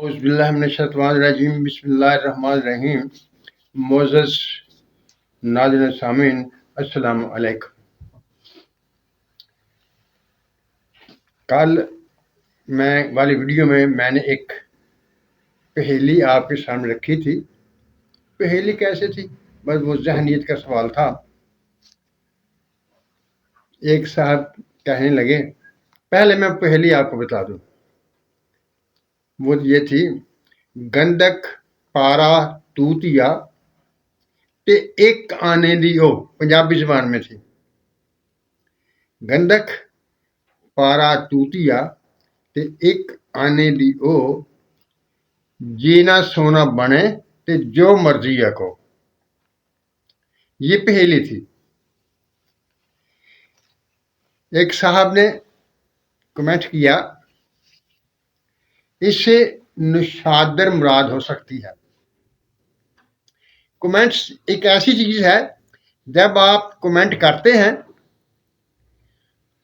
اعوذ باللہ من الشیطان الرجیم، بسم اللہ الرحمن الرحیم۔ معزز ناظرین سامعین، السلام علیکم۔ کل میں والی ویڈیو میں نے ایک پہیلی آپ کے سامنے رکھی تھی۔ پہیلی کیسے تھی؟ بس وہ ذہنیت کا سوال تھا۔ ایک صاحب کہنے لگے، پہلے میں پہیلی آپ کو بتا دوں، وہ یہ تھی: گندک پارا توتیا تے ایک آنے دی او۔ پنجابی زبان میں تھی۔ گندک پارا توتیا تے ایک آنے دی او، جینا سونا بنے تے جو مرضی کو۔ یہ پہیلی تھی۔ ایک صاحب نے کمنٹ کیا، اس سے نشادر مراد ہو سکتی ہے۔ کمنٹس ایک ایسی چیز ہے، جب آپ کمنٹ کرتے ہیں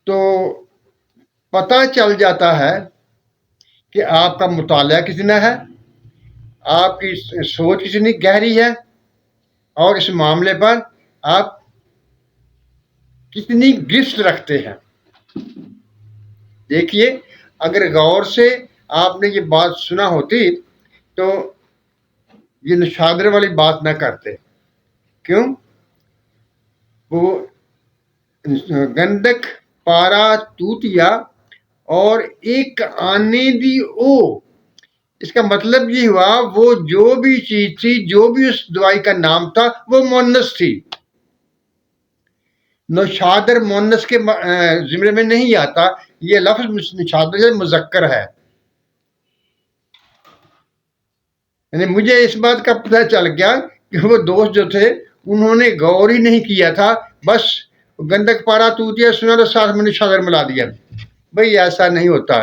تو پتہ چل جاتا ہے کہ آپ کا مطالعہ کتنا ہے، آپ کی سوچ کتنی گہری ہے، اور اس معاملے پر آپ کتنی گرفت رکھتے ہیں۔ دیکھیے، اگر غور سے آپ نے یہ بات سنا ہوتی تو یہ نشادر والی بات نہ کرتے۔ کیوں؟ وہ گندک پارا توتیا اور ایک آنے دی او، اس کا مطلب یہ ہوا وہ جو بھی چیز تھی، جو بھی اس دوائی کا نام تھا، وہ مؤنث تھی۔ نشادر مؤنث کے زمرے میں نہیں آتا۔ یہ لفظ نشادر مذکر ہے۔ یعنی مجھے اس بات کا پتہ چل گیا کہ وہ دوست جو تھے انہوں نے غور ہی نہیں کیا تھا، بس گندک پارا توتیا سنا تو ساتھ میں نشادر ملا دیا۔ بھئی ایسا نہیں ہوتا۔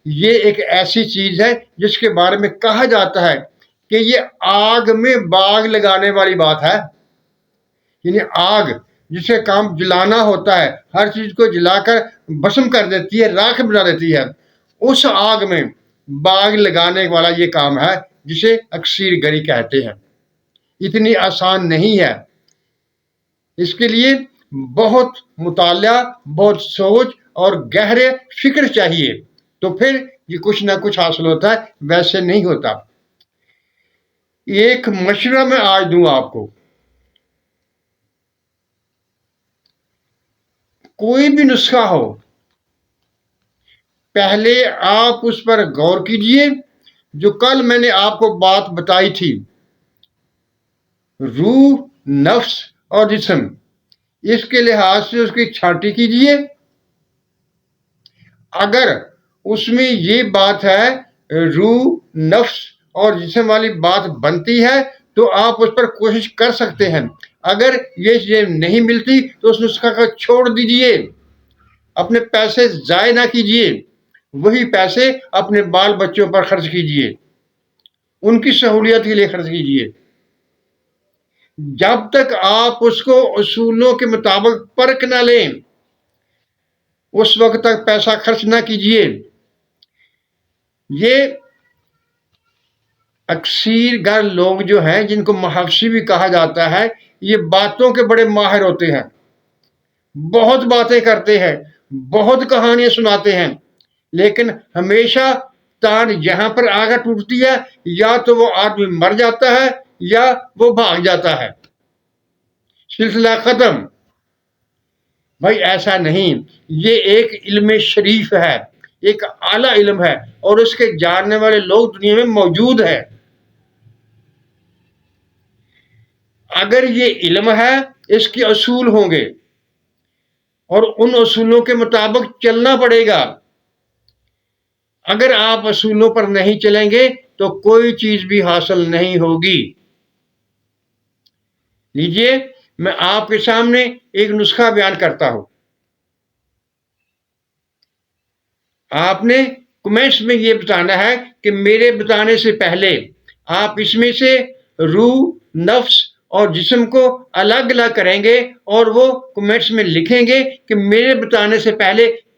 یہ ایک ایسی چیز ہے جس کے بارے میں کہا جاتا ہے کہ یہ آگ میں باغ لگانے والی بات ہے۔ یعنی آگ جسے کام جلانا ہوتا ہے، ہر چیز کو جلا کر بھسم کر دیتی ہے، راکھ بنا دیتی ہے، اس آگ میں باغ لگانے والا یہ کام ہے جسے اکسیر گری کہتے ہیں۔ اتنی آسان نہیں ہے۔ اس کے لیے بہت مطالعہ، بہت سوچ اور گہرے فکر چاہیے، تو پھر یہ کچھ نہ کچھ حاصل ہوتا ہے، ویسے نہیں ہوتا۔ ایک مشورہ میں آج دوں آپ کو، کوئی بھی نسخہ ہو، پہلے آپ اس پر غور کیجئے۔ جو کل میں نے آپ کو بات بتائی تھی، روح، نفس اور جسم، اس کے لحاظ سے اس کی چھانٹی کیجئے۔ اگر اس میں یہ بات ہے، روح، نفس اور جسم والی بات بنتی ہے، تو آپ اس پر کوشش کر سکتے ہیں۔ اگر یہ چیزیں نہیں ملتی تو اس نسخہ کو چھوڑ دیجئے۔ اپنے پیسے ضائع نہ کیجئے، وہی پیسے اپنے بال بچوں پر خرچ کیجئے، ان کی سہولیت کے لیے خرچ کیجئے۔ جب تک آپ اس کو اصولوں کے مطابق پرکھ نہ لیں، اس وقت تک پیسہ خرچ نہ کیجئے۔ یہ اکثیر گر لوگ جو ہیں، جن کو محقشی بھی کہا جاتا ہے، یہ باتوں کے بڑے ماہر ہوتے ہیں، بہت باتیں کرتے ہیں، بہت کہانیاں سناتے ہیں، لیکن ہمیشہ تان جہاں پر آگے ٹوٹتی ہے، یا تو وہ آدمی مر جاتا ہے یا وہ بھاگ جاتا ہے، سلسلہ ختم۔ بھائی ایسا نہیں۔ یہ ایک علم شریف ہے، ایک اعلیٰ علم ہے، اور اس کے جاننے والے لوگ دنیا میں موجود ہیں۔ اگر یہ علم ہے، اس کے اصول ہوں گے، اور ان اصولوں کے مطابق چلنا پڑے گا۔ اگر آپ اصولوں پر نہیں چلیں گے تو کوئی چیز بھی حاصل نہیں ہوگی۔ لیجئے، میں آپ کے سامنے ایک نسخہ بیان کرتا ہوں۔ آپ نے کمنٹس میں یہ بتانا ہے کہ میرے بتانے سے پہلے آپ اس میں سے روح، نفس اور جسم کو الگ الگ کریں گے، اور وہ کمنٹس میں لکھیں گے کہ میرے بتانے سے پہلے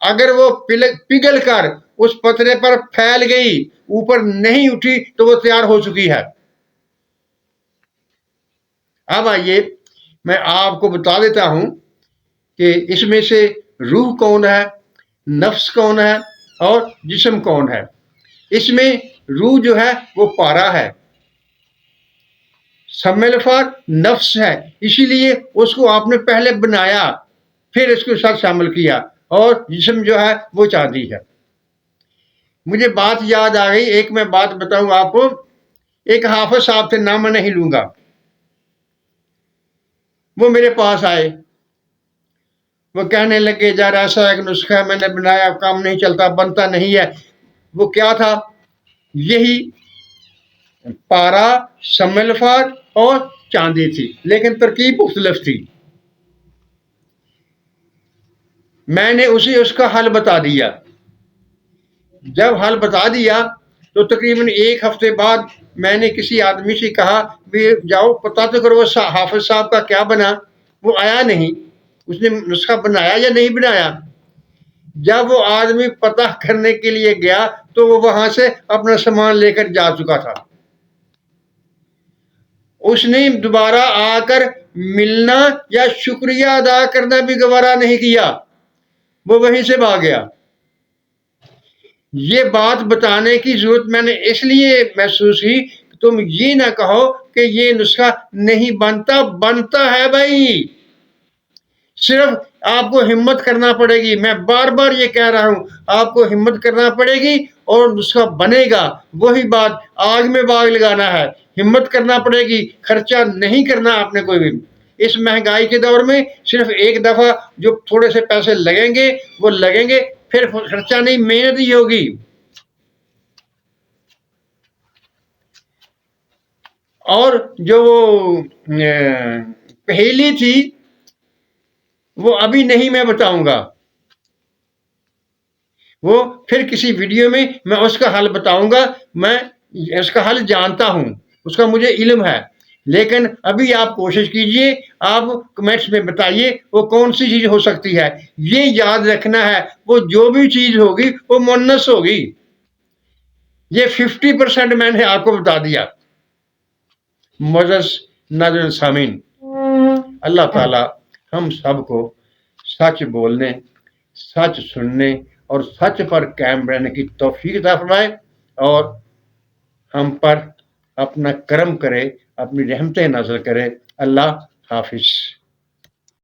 اگر وہ پگھل کر اس پترے پر پھیل گئی، اوپر نہیں اٹھی، تو وہ تیار ہو چکی ہے۔ اب آئیے میں آپ کو بتا دیتا ہوں کہ اس میں سے روح کون ہے، نفس کون ہے اور جسم کون ہے۔ اس میں روح جو ہے وہ پارا ہے، سملفار نفس ہے، اسی لیے اس کو آپ نے پہلے بنایا، پھر اس کے ساتھ شامل کیا، اور جسم جو ہے وہ چاندی ہے۔ مجھے بات یاد آ گئی، ایک میں بات بتاؤں آپ کو۔ ایک حافظ صاحب سے نام میں نہیں لوں گا، وہ میرے پاس آئے، وہ کہنے لگے یار ایسا ایک نسخہ میں نے بنایا، کام نہیں چلتا، بنتا نہیں ہے۔ وہ کیا تھا؟ یہی پارا، سملفار اور چاندی تھی، لیکن ترکیب مختلف تھی۔ میں نے اس کا حل بتا دیا۔ جب حل بتا دیا تو تقریباً ایک ہفتے بعد میں نے کسی آدمی سے کہا بھی جاؤ پتہ تو کرو حافظ صاحب کا کیا بنا۔ وہ آیا نہیں، اس نے نسخہ بنایا یا نہیں بنایا۔ جب وہ آدمی پتہ کرنے کے لیے گیا تو وہ وہاں سے اپنا سامان لے کر جا چکا تھا۔ اس نے دوبارہ آ کر ملنا یا شکریہ ادا کرنا بھی گوارا نہیں کیا، وہ وہیں سے بھاگ گیا۔ یہ بات بتانے کی ضرورت میں نے اس لیے محسوس کی کہ تم یہ نہ کہو کہ یہ نسخہ نہیں بنتا، بنتا ہے بھائی۔ صرف آپ کو ہمت کرنا پڑے گی، میں بار بار یہ کہہ رہا ہوں، آپ کو ہمت کرنا پڑے گی اور نسخہ بنے گا۔ وہی بات، آگ میں باغ لگانا ہے، ہمت کرنا پڑے گی، خرچہ نہیں کرنا آپ نے کوئی بھی۔ اس مہنگائی کے دور میں صرف ایک دفعہ جو تھوڑے سے پیسے لگیں گے وہ لگیں گے، پھر خرچہ نہیں، محنت ہی ہوگی۔ اور جو وہ پہیلی تھی وہ ابھی نہیں میں بتاؤں گا، وہ پھر کسی ویڈیو میں اس کا حل بتاؤں گا۔ میں اس کا حل جانتا ہوں، اس کا مجھے علم ہے، لیکن ابھی آپ کوشش کیجئے، آپ کمنٹس میں بتائیے وہ کون سی چیز ہو سکتی ہے۔ یہ یاد رکھنا ہے وہ جو بھی چیز ہوگی وہ مونس ہوگی۔ یہ 50% میں نے آپ کو بتا دیا۔ معزز ناظرین سامعین، اللہ تعالی ہم سب کو سچ بولنے، سچ سننے اور سچ پر قائم رہنے کی توفیق عطا فرمائے، اور ہم پر اپنا کرم کرے، اپنی رحمتیں نازل کرے۔ اللہ حافظ۔